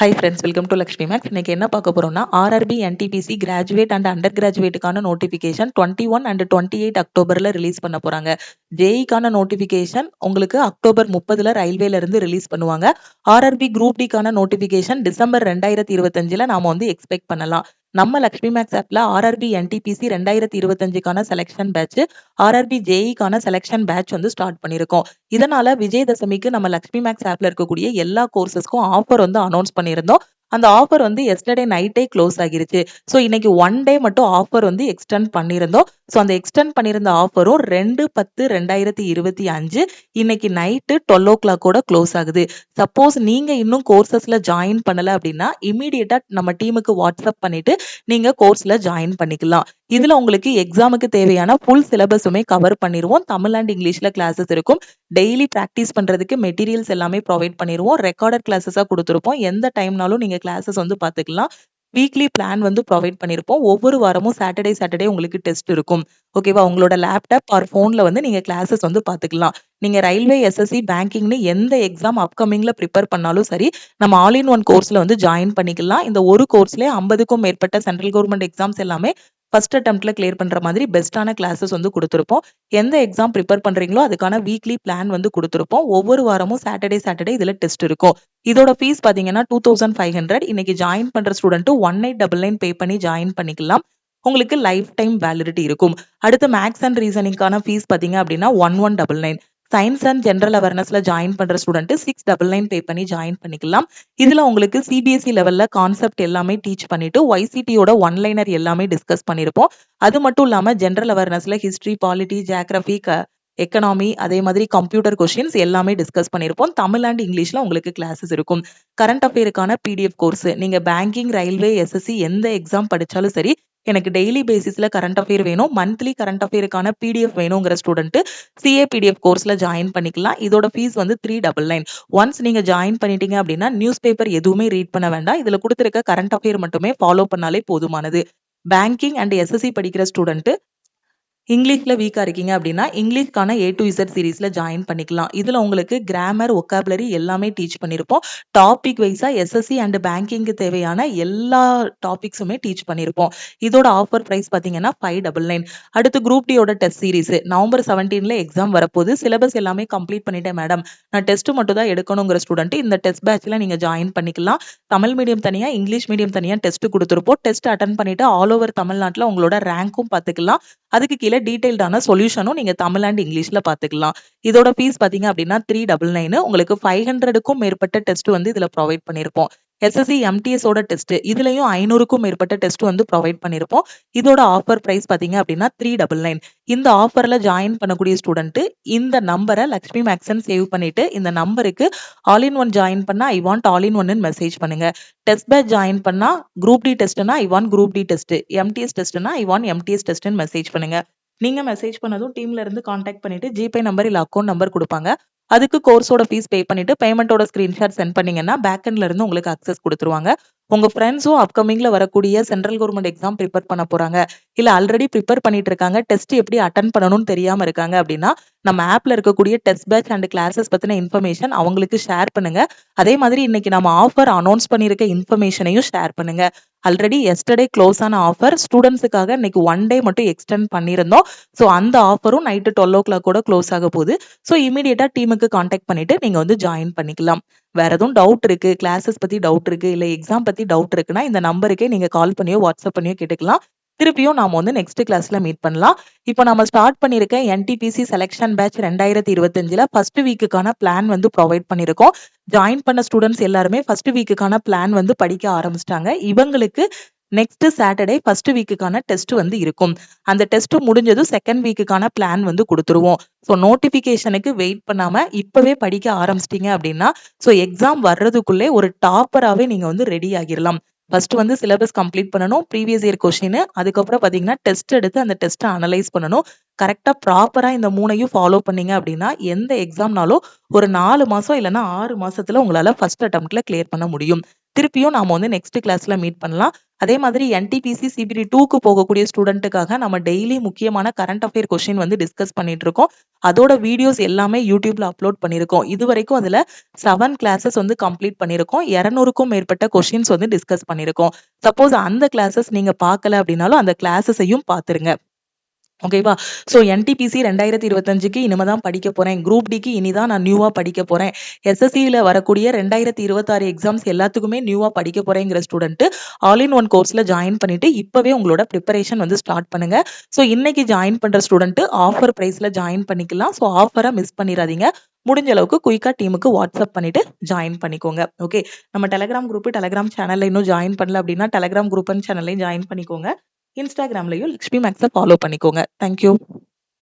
Hi friends, welcome to Lakshmi Max. இன்னைக்கு என்ன பார்க்க போறோம்னா, RRB NTPC graduate and under கிராஜுவேட்டுக்கான நோட்டிஃபிகேஷன் 21 அண்ட் 28 அக்டோபர்ல ரிலீஸ் பண்ண போறாங்க. ஜேஇக்கான நோட்டிஃபிகேஷன் உங்களுக்கு அக்டோபர் 30ல ரயில்வேல இருந்து ரிலீஸ் பண்ணுவாங்க. ஆர்ஆர்பி குரூப் டிக்கான நோட்டிஃபிகேஷன் டிசம்பர் 2025ல நாம எக்ஸ்பெக்ட் பண்ணலாம். நம்ம லக்ஷ்மி மேக்ஸ் ஆப்ல ஆர்ஆர்பி என்டிபிசி 2025க்கான செலக்ஷன் பேட்ச், ஆர்ஆர்பி ஜேஇக்கான செலக்ஷன் பேட்ச் ஸ்டார்ட் பண்ணிருக்கோம். இதனால விஜயதசமிக்கு நம்ம லக்ஷ்மி மேக்ஸ் ஆப்ல இருக்கக்கூடிய எல்லா கோர்சஸ்க்கும் ஆஃபர் அனௌன்ஸ் பண்ணியிருந்தோம். அந்த ஆஃபர் எஸ்டர்டே நைட்டே க்ளோஸ் ஆகிருச்சு. ஸோ இன்னைக்கு 1 டே மட்டும் ஆஃபர் எக்ஸ்டெண்ட் பண்ணியிருந்தோம். ஸோ அந்த எக்ஸ்டெண்ட் பண்ணியிருந்த ஆஃபரும் 2/10/2025 இன்னைக்கு நைட்டு 12 o'clock க்ளோஸ் ஆகுது. சப்போஸ் நீங்க இன்னும் கோர்சஸ்ல ஜாயின் பண்ணல அப்படின்னா இமீடியட்டா நம்ம டீமுக்கு வாட்ஸ்அப் பண்ணிட்டு நீங்க கோர்ஸ்ல ஜாயின் பண்ணிக்கலாம். இதுல உங்களுக்கு எக்ஸாமுக்கு தேவையான ஃபுல் சிலபஸுமே கவர் பண்ணிடுவோம். தமிழ் அண்ட் இங்கிலீஷ்ல கிளாஸஸ் இருக்கும். டெய்லி பிராக்டிஸ் பண்றதுக்கு மெட்டீரியல்ஸ் எல்லாமே ப்ரொவைட் பண்ணிடுவோம். ரெக்கார்டட் கிளாஸஸா கொடுத்துருப்போம். எந்த டைம்னாலும் நீங்க கிளாஸஸ் பார்த்துக்கலாம். வீக்லி பிளான் ப்ரொவைட் பண்ணிருப்போம். ஒவ்வொரு வாரமும் சாட்டர்டே உங்களுக்கு டெஸ்ட் இருக்கும். ஓகேவா? உங்களோட லேப்டாப் ஆர் போன்ல நீங்க கிளாஸஸ் பார்த்துக்கலாம். நீங்க ரயில்வே, எஸ்எஸ்சி, பேங்கிங்னு எந்த எக்ஸாம் அப்கமிங்ல ப்ரிப்பேர் பண்ணாலும் சரி, நம்ம ஆல் இன் ஒன் கோர்ஸ்ல ஜாயின் பண்ணிக்கலாம். இந்த ஒரு கோர்ஸ்ல 50க்கும் மேற்பட்ட சென்ட்ரல் கவர்மெண்ட் எக்ஸாம்ஸ் எல்லாமே ஃபர்ஸ்ட் அட்டெம்ப்ட்ல கிளியர் பண்ற மாதிரி பெஸ்டான கிளாஸஸ் கொடுத்திருப்போம். எந்த எக்ஸாம் ப்ரிப்பேர் பண்றீங்களோ அதுக்கான வீக்லி பிளான் கொடுத்திருப்போம். ஒவ்வொரு வாரமும் சாட்டர்டே இதுல டெஸ்ட் இருக்கும். இதோட ஃபீஸ் பாத்தீங்கன்னா 2500. இன்னைக்கு ஜாயின் பண்ற ஸ்டூடெண்ட் 1899 பே பண்ணி ஜாயின் பண்ணிக்கலாம். உங்களுக்கு லைஃப் டைம் வேலிடிட்டி இருக்கும். அடுத்து மேக்ஸ் அண்ட் ரீசனிங்கான ஃபீஸ் பாத்தீங்க அப்படின்னா 1199. சயின்ஸ் அண்ட் ஜெனரல் அவேர்னஸ்ல ஜாயின் பண்ற ஸ்டூடெண்ட் 699 பே பண்ணி ஜாயின் பண்ணிக்கலாம். இதுல உங்களுக்கு சிபிஎஸ்இ லெவல்ல கான்செப்ட் எல்லாமே டீச் பண்ணிட்டு ஒய்சிடியோட ஒன்லைனர் எல்லாமே டிஸ்கஸ் பண்ணிருப்போம். அது மட்டும் இல்லாம ஜெனரல் அவேர்னஸ்ல ஹிஸ்டரி, பாலிட்டி, ஜியோகிராஃபி, எக்கனாமி, அதே மாதிரி கம்ப்யூட்டர் கொஸ்டின்ஸ் எல்லாமே டிஸ்கஸ் பண்ணிருப்போம். தமிழ் அண்ட் இங்கிலீஷ்ல உங்களுக்கு கிளாஸஸ் இருக்கும். கரண்ட் அஃபேருக்கான பிடிஎஃப் கோர்ஸ், நீங்க பேங்கிங், ரயில்வே, எஸ்எஸ்சி எந்த எக்ஸாம் படிச்சாலும் சரி, எனக்கு டெய்லி பேசிஸ்ல கரண்ட் அஃபேர் வேணும், மந்த்லி கரண்ட் அஃபேருக்கான பிடிஎஃப் வேணுங்கிற ஸ்டூடெண்ட் சிஏ பிடிஎஃப் கோர்ஸ்ல ஜாயின் பண்ணிக்கலாம். இதோட ஃபீஸ் 399. ஒன்ஸ் நீங்க ஜாயின் பண்ணிட்டீங்க அப்படின்னா நியூஸ் பேப்பர் எதுவுமே ரீட் பண்ண வேண்டாம். இதுல கொடுத்திருக்க கரண்ட் அஃபேர் மட்டுமே ஃபாலோ பண்ணாலே போதுமானது. பேங்கிங் அண்ட் எஸ்எஸ்சி படிக்கிற ஸ்டூடெண்ட் இங்கிலீஷ்ல வீக்கா இருக்கீங்க அப்படின்னா இங்கிலீஷ்கான A to Z சீரீஸ்ல ஜாயின் பண்ணிக்கலாம். இதுல உங்களுக்கு கிராமர், ஒக்காபுலரி எல்லாமே டீச் பண்ணிருப்போம். டாபிக் வைஸா எஸ்எஸ்சி அண்ட் பேங்கிங்க்கு தேவையான எல்லா டாபிக்ஸுமே டீச் பண்ணிருப்போம். இதோட ஆஃபர் பிரைஸ் பாத்தீங்கன்னா 599. அடுத்து குரூப் டியோட டெஸ்ட் சீரீஸ் நவம்பர் 17ல எக்ஸாம் வரப்போகுது. சிலபஸ் எல்லாமே கம்ப்ளீட் பண்ணிட்டேன் மேடம், நான் டெஸ்ட் மட்டும் தான் எடுக்கணுங்கிற ஸ்டூடெண்ட் இந்த டெஸ்ட் பேட்ச்ல நீங்க ஜாயின் பண்ணிக்கலாம். தமிழ் மீடியம் தனியா, இங்கிலீஷ் மீடியம் தனியா டெஸ்ட் கொடுத்துருப்போம். டெஸ்ட் அட்டன் பண்ணிட்டு ஆல் ஓவர் தமிழ்நாட்டுல உங்களோட ரேங்க்கும் பாத்துக்கலாம். அதுக்கு கீழே டீடைல்டான சொல்யூஷனும் நீங்க தமிழ் அண்ட் இங்கிலீஷ்ல பாத்துக்கலாம். இதோட ஃபீஸ் பாத்தீங்க அப்படின்னா 399. உங்களுக்கு 500க்கும் மேற்பட்ட டெஸ்ட் இதுல ப்ரொவைட் பண்ணிருப்போம். எஸ்எஸ்சி எம்டிஎஸ் ஓட டெஸ்ட் இதுலயும் 500க்கும் மேற்பட்ட டெஸ்ட் ப்ரொவைட் பண்ணிருப்போம். இதோட ஆஃபர் பிரைஸ் பாத்தீங்க அப்படின்னா 399. இந்த ஆஃபர்ல ஜாயின் பண்ணக்கூடிய ஸ்டூடெண்ட் இந்த நம்பரை லக்ஷ்மி மேக்ஸன் சேவ் பண்ணிட்டு இந்த நம்பருக்கு ஆல் இன் ஒன் ஜாயின் பண்ணா I want all in one message பண்ணுங்க. டெஸ்ட் பேட்ச் ஜாயின் பண்ணா குரூப் டி டெஸ்ட்னா I want group D test, MTS டெஸ்ட்னா ஐ வாண்ட் எம்டிஎஸ் டெஸ்ட்னு மெசேஜ் பண்ணுங்க. நீங்க மெசேஜ் பண்ணதும் டீம்ல இருந்து கான்டாக்ட் பண்ணிட்டு ஜிபே நம்பர் இல்ல அக்கௌண்ட் நம்பர் கொடுப்பாங்க. அதுக்கு கோர்ஸோட ஃபீஸ் பே பண்ணிட்டு பேமெண்டோட ஸ்கிரீன்ஷாட் சென்ட் பண்ணீங்கன்னா பேக்எண்ட்ல இருந்து உங்களுக்கு அக்சஸ் கொடுத்துருவாங்க. உங்க ஃப்ரெண்ட்ஸும் அப்கமிங்ல வரக்கூடிய சென்ட்ரல் கவர்மெண்ட் எக்ஸாம் ப்ரிப்பேர் பண்ண போறாங்க, இல்ல ஆல்ரெடி ப்ரிப்பேர் பண்ணிட்டு இருக்காங்க, டெஸ்ட் எப்படி அட்டன் பண்ணணும்னு தெரியாம இருக்காங்க அப்படின்னா நம்ம ஆப்ல இருக்கக்கூடிய டெஸ்ட் பேட்ச் அண்ட் கிளாஸஸ் பத்தின இன்ஃபர்மேஷன் அவங்களுக்கு ஷேர் பண்ணுங்க. அதே மாதிரி இன்னைக்கு நம்ம ஆஃபர் அனௌன்ஸ் பண்ணிருக்க இன்ஃபர்மேஷனையும் ஷேர் பண்ணுங்க. ஆல்ரெடி எஸ்டர்டே க்ளோஸ் ஆன ஆஃபர் ஸ்டூடெண்ட்ஸுக்காக இன்னைக்கு 1 டே மட்டும் எக்ஸ்டெண்ட் பண்ணியிருந்தோம். ஸோ அந்த ஆஃபரும் நைட்டு 12 o'clock க்ளோஸ் ஆக போகுது. ஸோ இமீடியட்டா டீமுக்கு கான்டாக்ட் பண்ணிட்டு நீங்க ஜாயின் பண்ணிக்கலாம். வேற எதுவும் டவுட் இருக்கு, கிளாஸஸ் பத்தி டவுட் இருக்கு, இல்ல எக்ஸாம் பத்தி டவுட் இருக்குன்னா இந்த நம்பருக்கே நீங்க கால் பண்ணியோ வாட்ஸ்அப் பண்ணியோ கேட்டுக்கலாம். திருப்பியும் நாம நெக்ஸ்ட் கிளாஸ்ல மீட் பண்ணலாம். இப்போ நம்ம ஸ்டார்ட் பண்ணிருக்க என்டிபிசி செலக்ஷன் பேட்ச் 2025ல ஃபர்ஸ்ட் வீக்குக்கான பிளான் ப்ரொவைட் பண்ணிருக்கோம். ஜாயின் பண்ண ஸ்டூடெண்ட்ஸ் எல்லாருமே ஃபர்ஸ்ட் வீக்குக்கான பிளான் படிக்க ஆரம்பிச்சிட்டாங்க. இவங்களுக்கு நெக்ஸ்ட் சாட்டர்டே ஃபர்ஸ்ட் வீக்குக்கான டெஸ்ட் இருக்கும். அந்த டெஸ்ட் முடிஞ்சதும் செகண்ட் வீக்குக்கான பிளான் கொடுத்துருவோம். ஸோ நோட்டிபிகேஷனுக்கு வெயிட் பண்ணாம இப்பவே படிக்க ஆரம்பிச்சிட்டீங்க அப்படின்னா ஸோ எக்ஸாம் வர்றதுக்குள்ளே ஒரு டாப்பராகவே நீங்க ரெடி ஆகிடலாம். ஃபர்ஸ்ட் சிலபஸ் கம்ப்ளீட் பண்ணணும், ப்ரீவியஸ் இயர் கொஸ்டின், அதுக்கப்புறம் பாத்தீங்கன்னா டெஸ்ட் எடுத்து அந்த டெஸ்ட்டை அனலைஸ் பண்ணணும். கரெக்டா ப்ராப்பரா இந்த 3ஐயும் ஃபாலோ பண்ணீங்க அப்படின்னா எந்த எக்ஸாம்னாலும் ஒரு 4 மாசம் இல்லைன்னா 6 மாசத்துல உங்களால ஃபர்ஸ்ட் அட்டெம்ப்ட்ல கிளியர் பண்ண முடியும். திருப்பியும் நாம நெக்ஸ்ட் கிளாஸ்ல மீட் பண்ணலாம். அதே மாதிரி NTPC CPT 2க்கு போகக்கூடிய ஸ்டூடெண்ட்டுக்காக நம்ம டெய்லி முக்கியமான கரண்ட் அஃபேர் கொஸ்டின் வந்து டிஸ்கஸ் பண்ணிட்டு இருக்கோம். அதோட வீடியோஸ் எல்லாமே யூடியூப்ல அப்லோட் பண்ணியிருக்கோம். இது வரைக்கும் அதுல 7 கிளாஸஸ் வந்து கம்ப்ளீட் பண்ணியிருக்கோம். 200க்கும் மேற்பட்ட கொஸ்டின்ஸ் வந்து டிஸ்கஸ் பண்ணியிருக்கோம். சப்போஸ் அந்த கிளாஸஸ் நீங்க பார்க்கல அப்படின்னாலும் அந்த கிளாஸஸையும் பார்த்துருங்க. ஓகேவா? ஸோ NTPC 2025க்கு இனிமே தான் படிக்க போறேன். குரூப் டிக்கு இனிதான் நான் நியூவா படிக்க போறேன். SSCல வரக்கூடிய 2026 எக்ஸாம்ஸ் எல்லாத்துக்குமே நியூவா படிக்க போறேங்கிற ஸ்டூடெண்ட் ஆல் இன் ஒன் கோர்ஸ்ல ஜாயின் பண்ணிட்டு இப்பவே உங்களோட ப்ரிப்பரேஷன் வந்து ஸ்டார்ட் பண்ணுங்க. ஸோ இன்னைக்கு ஜாயின் பண்ற ஸ்டூடெண்ட் ஆஃபர் பிரைஸ்ல ஜாயின் பண்ணிக்கலாம். ஸோ ஆஃபரை மிஸ் பண்ணிடாதீங்க. முடிஞ்ச அளவுக்கு குயிக்கா டீமுக்கு வாட்ஸ்அப் பண்ணிட்டு ஜாயின் பண்ணிக்கோங்க. ஓகே, நம்ம டெலகிராம் குரூப் டெலகிராம் சேனல்ல இன்னும் ஜாயின் பண்ணல அப்படின்னா டெலகிராம் குரூப் அண்ட் சேனல்லையும் ஜாயின் பண்ணிக்கோங்க. இன்ஸ்டாகிராம்லயும் லக்ஷ்மி மேக்ஸை ஃபாலோ பண்ணிக்கோங்க. தேங்க்யூ.